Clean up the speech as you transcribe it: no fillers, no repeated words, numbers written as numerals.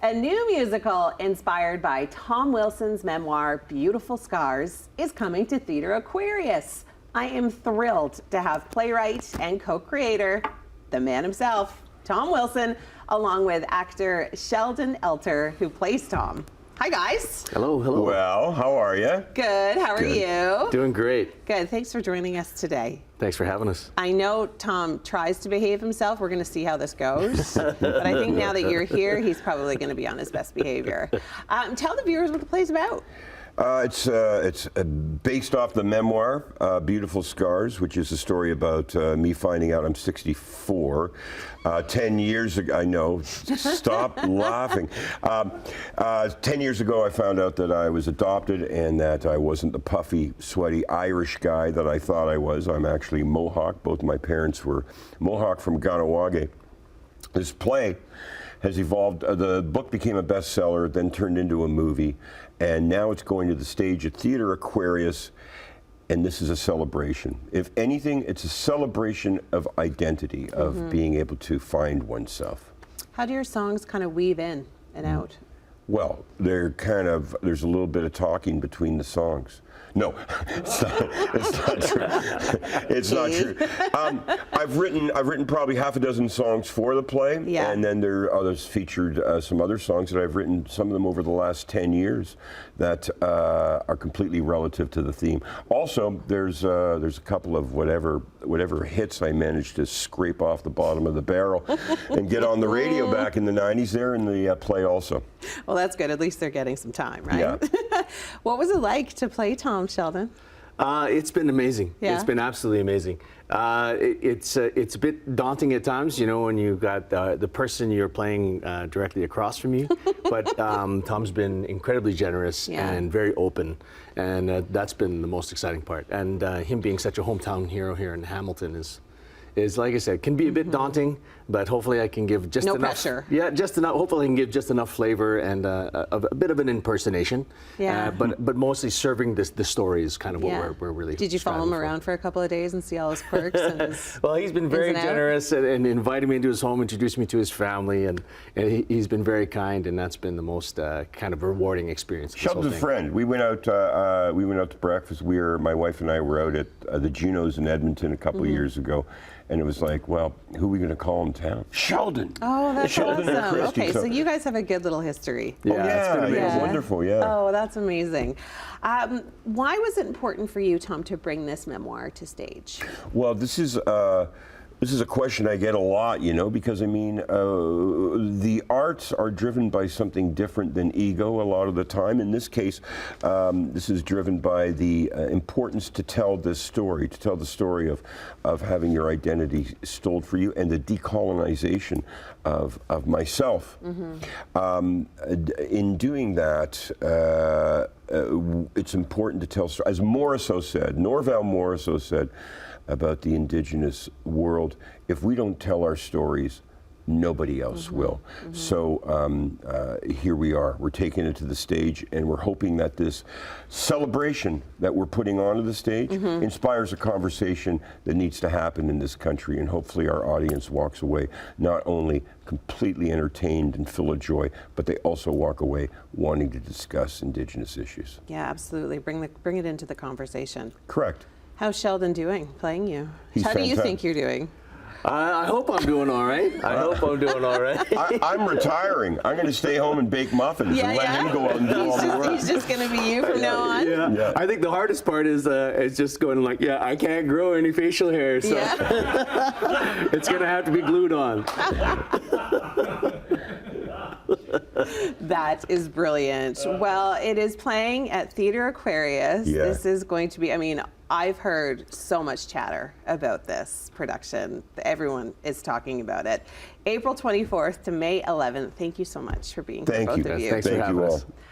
A new musical inspired by Tom Wilson's memoir, Beautiful Scars, is coming to Theatre Aquarius. I am thrilled to have playwright and co-creator, the man himself, Tom Wilson, along with actor Sheldon Elter, who plays Tom. Hi, guys. Hello, hello. Well, how are you? Good. How are you? Doing great. Good. Thanks for joining us today. Thanks for having us. I know Tom tries to behave himself. We're going to see how this goes. But I think now that you're here, he's probably going to be on his best behavior. Tell the viewers what the play's about. It's based off the memoir, Beautiful Scars, which is a story about me finding out I'm 64. 10 years ago, I know, stop laughing. 10 years ago, I found out that I was adopted and that I wasn't the puffy, sweaty Irish guy that I thought I was. I'm actually Mohawk. Both my parents were Mohawk from Ganawage. This play has evolved. The book became a bestseller, then turned into a movie, and now it's going to the stage at Theatre Aquarius, and this is a celebration. If anything, it's a celebration of identity, of being able to find oneself. How do your songs kind of weave in and out? Well, there's a little bit of talking between the songs. No, it's not true. It's not true. I've written probably half a dozen songs for the play, and then there are others featured, some other songs that I've written, some of them over the last 10 years, that are completely relative to the theme. Also, there's a couple of whatever hits I managed to scrape off the bottom of the barrel and get on the radio back in the 90s. They're in the play also. Well, that's good. At least they're getting some time, right? Yeah. What was it like to play Tom, Sheldon? It's been amazing. Yeah? It's been absolutely amazing. It's a bit daunting at times, you know, when you've got the person you're playing directly across from you. But Tom's been incredibly generous and very open, and that's been the most exciting part. And him being such a hometown hero here in Hamilton is like I said, can be a bit daunting, but hopefully I can give just enough. No pressure. Yeah, just enough. Hopefully I can give just enough flavor and a bit of an impersonation. Yeah. But mostly serving the story is kind of what we're really. Did you follow him around for a couple of days and see all his quirks? And his well, he's been very generous and invited me into his home, introduced me to his family, and he's been very kind, and that's been the most kind of rewarding experience. Sheldon's a friend. We went out to breakfast. My wife and I were out at the Junos in Edmonton a couple of years ago. And it was like, well, who are we going to call in town? Sheldon. Oh, that's Sheldon awesome. Christie, Okay, so you guys have a good little history. Yeah, wonderful, yeah. Oh, that's amazing. Why was it important for you, Tom, to bring this memoir to stage? Well, this is a question I get a lot, you know, because I mean, the arts are driven by something different than ego a lot of the time. In this case, this is driven by the importance to tell this story, to tell the story of having your identity stolen for you and the decolonization of myself. In doing that, it's important to tell stories. As Norval Morrisseau said, about the Indigenous world, if we don't tell our stories, nobody else will. So here we are. We're taking it to the stage, and we're hoping that this celebration that we're putting onto the stage inspires a conversation that needs to happen in this country, and hopefully our audience walks away not only completely entertained and full of joy, but they also walk away wanting to discuss Indigenous issues. Yeah, absolutely. Bring it into the conversation. Correct. How's Sheldon doing playing you? He's How do you fantastic. think you're doing? I hope I'm doing all right. I hope I'm doing all right. I'm retiring. I'm going to stay home and bake muffins and let him go out and do all the work. He's just going to be you from now on? Yeah. I think the hardest part is just going like, I can't grow any facial hair, so it's going to have to be glued on. That is brilliant. Well, it is playing at Theatre Aquarius. Yeah. This is going to be, I mean, I've heard so much chatter about this production. Everyone is talking about it. April 24th to May 11th. Thank you so much for being here, both of you. Thanks for having us.